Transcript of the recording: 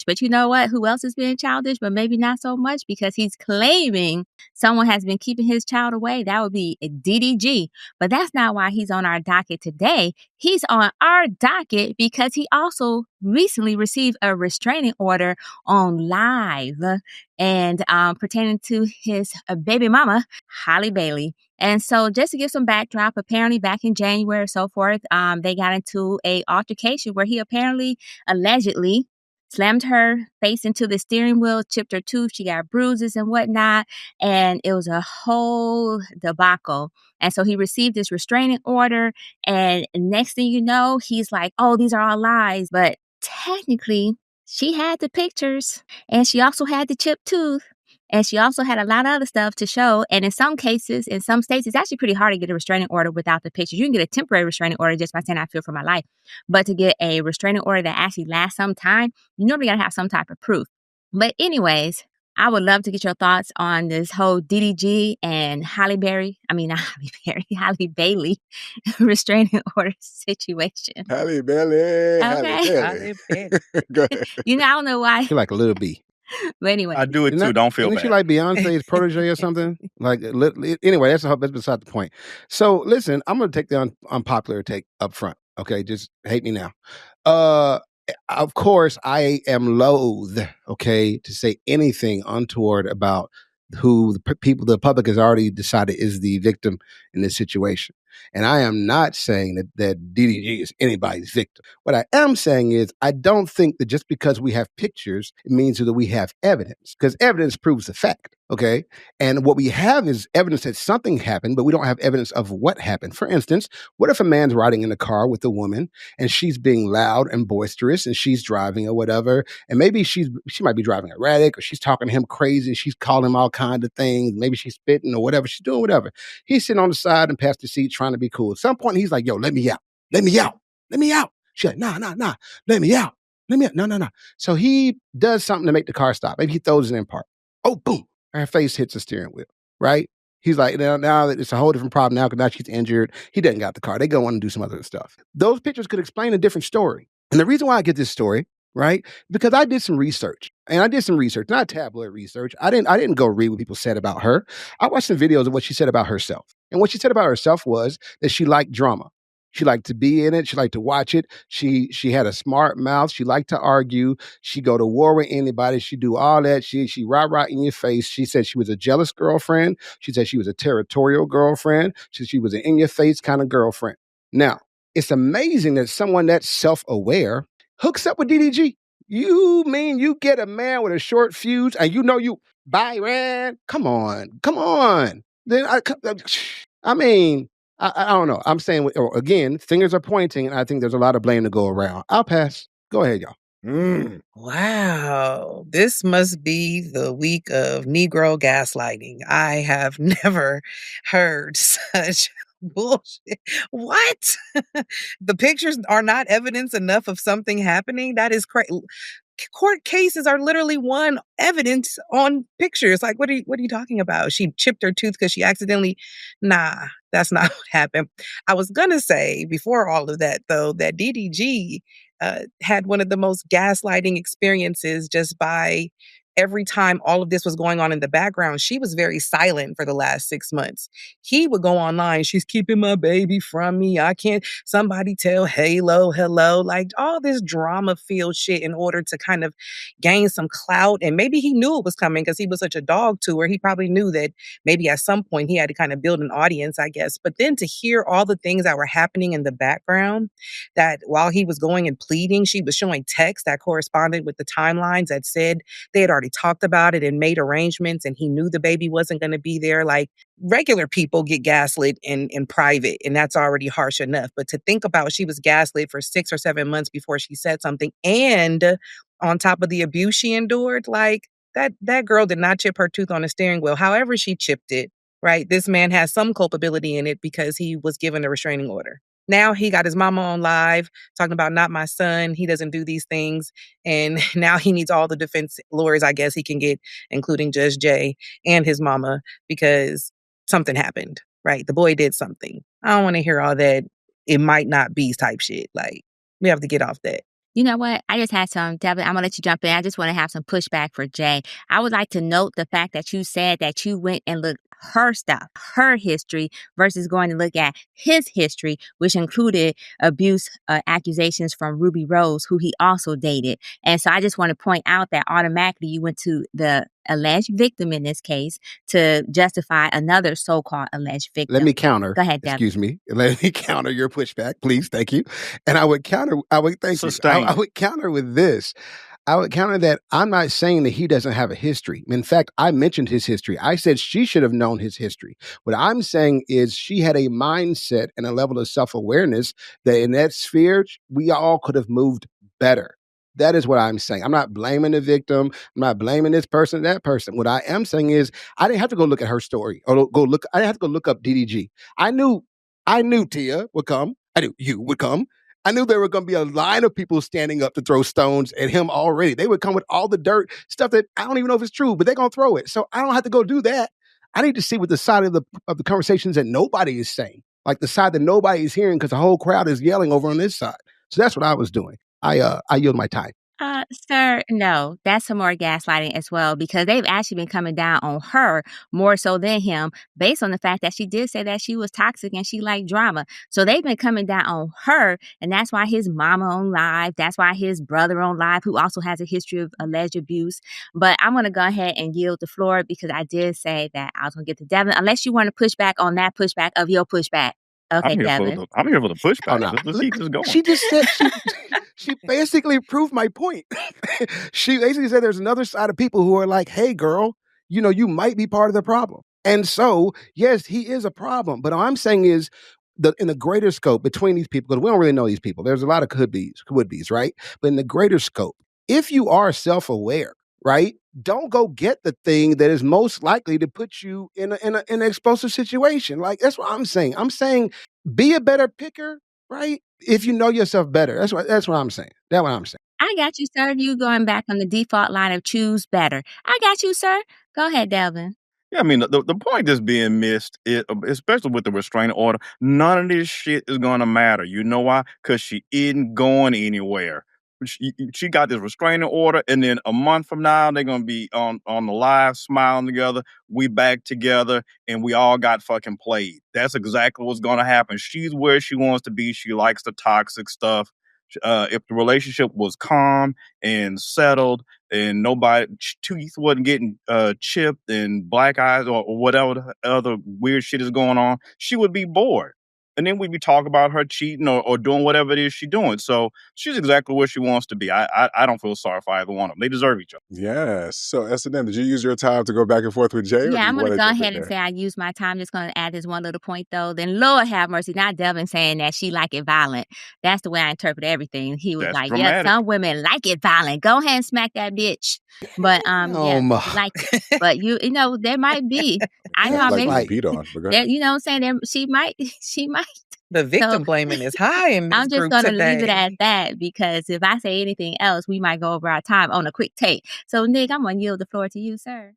But you know what? Who else is being childish? But maybe not so much because he's claiming someone has been keeping his child away. That would be a DDG. But that's not why he's on our docket today. He's on our docket because he also recently received a restraining order on live and pertaining to his baby mama, Halle Bailey. And so just to give some backdrop, apparently back in January or so forth, they got into a altercation where he apparently, allegedly, slammed her face into the steering wheel, chipped her tooth. She got bruises and whatnot. And it was a whole debacle. And so he received this restraining order. And next thing you know, he's like, oh, these are all lies. But technically, she had the pictures and she also had the chipped tooth. And she also had a lot of other stuff to show. And in some cases, in some states, it's actually pretty hard to get a restraining order without the pictures. You can get a temporary restraining order just by saying, I fear for my life. But to get a restraining order that actually lasts some time, you normally got to have some type of proof. But anyways, I would love to get your thoughts on this whole DDG and Halle Bailey restraining order situation. Halle Bailey. Okay. Halle Bailey. Go ahead. You know, I don't know why. She like a little B. But anyway. I do it too. Don't feel Isn't bad. she like Beyonce's protege or something? Like, anyway, that's beside the point. So listen, I'm going to take the unpopular take up front. Okay, just hate me now. Of course, I am loath, okay, to say anything untoward about who the public has already decided is the victim in this situation. And I am not saying that DDG is anybody's victim. What I am saying is I don't think that just because we have pictures, it means that we have evidence, because evidence proves the fact, okay? And what we have is evidence that something happened, but we don't have evidence of what happened. For instance, what if a man's riding in a car with a woman and she's being loud and boisterous and she's driving or whatever, and maybe she might be driving erratic or she's talking to him crazy and she's calling him all kinds of things. Maybe she's spitting or whatever. She's doing whatever. He's sitting on the side and past the seat trying to be cool. At some point, he's like, yo, let me out. Let me out. Let me out. She's like, nah. Let me out. Let me out. No. So he does something to make the car stop. Maybe he throws it in park. Oh, boom. Her face hits the steering wheel, right? He's like, now it's a whole different problem now because now she's injured. He doesn't got the car. They go on and do some other stuff. Those pictures could explain a different story. And the reason why I get this story, right? Because I did some research. And I did some research, not tabloid research. I didn't go read what people said about her. I watched some videos of what she said about herself. And what she said about herself was that she liked drama. She liked to be in it. She liked to watch it. She had a smart mouth. She liked to argue. She go to war with anybody. She do all that. She rah in your face. She said she was a jealous girlfriend. She said she was a territorial girlfriend. She was an in your face kind of girlfriend. Now, it's amazing that someone that's self-aware hooks up with DDG. You mean you get a man with a short fuse and you know you Byron? Come on. Then I mean, I don't know. I'm saying, again, fingers are pointing, and I think there's a lot of blame to go around. I'll pass. Go ahead, y'all. Wow. This must be the week of Negro gaslighting. I have never heard such bullshit. What? The pictures are not evidence enough of something happening? That is crazy. Court cases are literally one evidence on pictures. Like, what are you talking about? She chipped her tooth because she accidentally. Nah, that's not what happened. I was gonna say before all of that though that DDG had one of the most gaslighting experiences just by every time all of this was going on in the background. She was very silent for the last 6 months. He would go online. She's keeping my baby from me. I can't. Somebody tell hello, like all this drama-filled shit in order to kind of gain some clout. And maybe he knew it was coming because he was such a dog to her. He probably knew that maybe at some point he had to kind of build an audience, I guess. But then to hear all the things that were happening in the background, that while he was going and pleading, she was showing texts that corresponded with the timelines that said they had already talked about it and made arrangements, and he knew the baby wasn't going to be there. Like, regular people get gaslit in private, and that's already harsh enough. But to think about, she was gaslit for 6 or 7 months before she said something, and on top of the abuse she endured, like that girl did not chip her tooth on a steering wheel. However she chipped it, right? This man has some culpability in it because he was given a restraining order. Now he got his mama on live talking about not my son. He doesn't do these things. And now he needs all the defense lawyers, I guess, he can get, including Judge Jay and his mama, because something happened, right? The boy did something. I don't want to hear all that. It might not be type shit. Like, we have to get off that. You know what? I just had some, Devin, I'm gonna let you jump in. I just want to have some pushback for Jay. I would like to note the fact that you said that you went and looked her stuff, her history, versus going to look at his history, which included abuse accusations from Ruby Rose, who he also dated. And so I just want to point out that automatically you went to the alleged victim in this case to justify another so-called alleged victim. Let me counter. Go ahead, Devin. Excuse me. Let me counter your pushback, please. Thank you. And I would counter. I would counter with this. I would counter that I'm not saying that he doesn't have a history. In fact, I mentioned his history. I said she should have known his history. What I'm saying is she had a mindset and a level of self-awareness that in that sphere, we all could have moved better. That is what I'm saying. I'm not blaming the victim. I'm not blaming this person, that person. What I am saying is I didn't have to go look at her story or I didn't have to go look up DDG. I knew Tia would come. I knew you would come. I knew there were going to be a line of people standing up to throw stones at him already. They would come with all the dirt, stuff that I don't even know if it's true, but they're going to throw it. So I don't have to go do that. I need to see what the side of the conversations that nobody is saying, like the side that nobody is hearing because the whole crowd is yelling over on this side. So that's what I was doing. I yield my time. Sir, no, that's some more gaslighting as well, because they've actually been coming down on her more so than him, based on the fact that she did say that she was toxic and she liked drama. So they've been coming down on her, and that's why his mama on live, that's why his brother on live, who also has a history of alleged abuse. But I'm going to go ahead and yield the floor because I did say that I was going to get to Devin, unless you want to push back on that pushback of your pushback. Okay, Devin. I'm here for the pushback. Oh, no. Let's keep this going. She just said she basically proved my point. She basically said there's another side of people who are like, hey, girl, you might be part of the problem. And so, yes, he is a problem. But all I'm saying is in the greater scope between these people, because we don't really know these people. There's a lot of would-bes, right? But in the greater scope, if you are self-aware, right, don't go get the thing that is most likely to put you in an explosive situation. Like, that's what I'm saying. I'm saying be a better picker, right? If you know yourself better. That's what I'm saying. That's what I'm saying. I got you, sir. You going back on the default line of choose better. I got you, sir. Go ahead, Delvin. Yeah, I mean, the point that's being missed, especially with the restraining order, none of this shit is going to matter. You know why? Because she isn't going anywhere. She got this restraining order, and then a month from now, they're going to be on the live smiling together. We back together, and we all got fucking played. That's exactly what's going to happen. She's where she wants to be. She likes the toxic stuff. If the relationship was calm and settled and nobody teeth wasn't getting chipped and black eyes or whatever other weird shit is going on, she would be bored. And then we'd be talking about her cheating or doing whatever it is she's doing. So she's exactly where she wants to be. I don't feel sorry for either one of them. They deserve each other. Yes. So S&M, did you use your time to go back and forth with Jay? Yeah, I'm going to go ahead and say I used my time. Just going to add this one little point, though. Then Lord have mercy, not Devin saying that she like it violent. That's the way I interpret everything. He was like, dramatic. Yeah, some women like it violent. Go ahead and smack that bitch. But yeah, she like it. But you know, there might be. I know like maybe beat on. you know what I'm saying? She might. The victim blaming is high in this I'm just group going to today. leave it at that, because if I say anything else, we might go over our time on a quick take. So, Nick, I'm going to yield the floor to you, sir.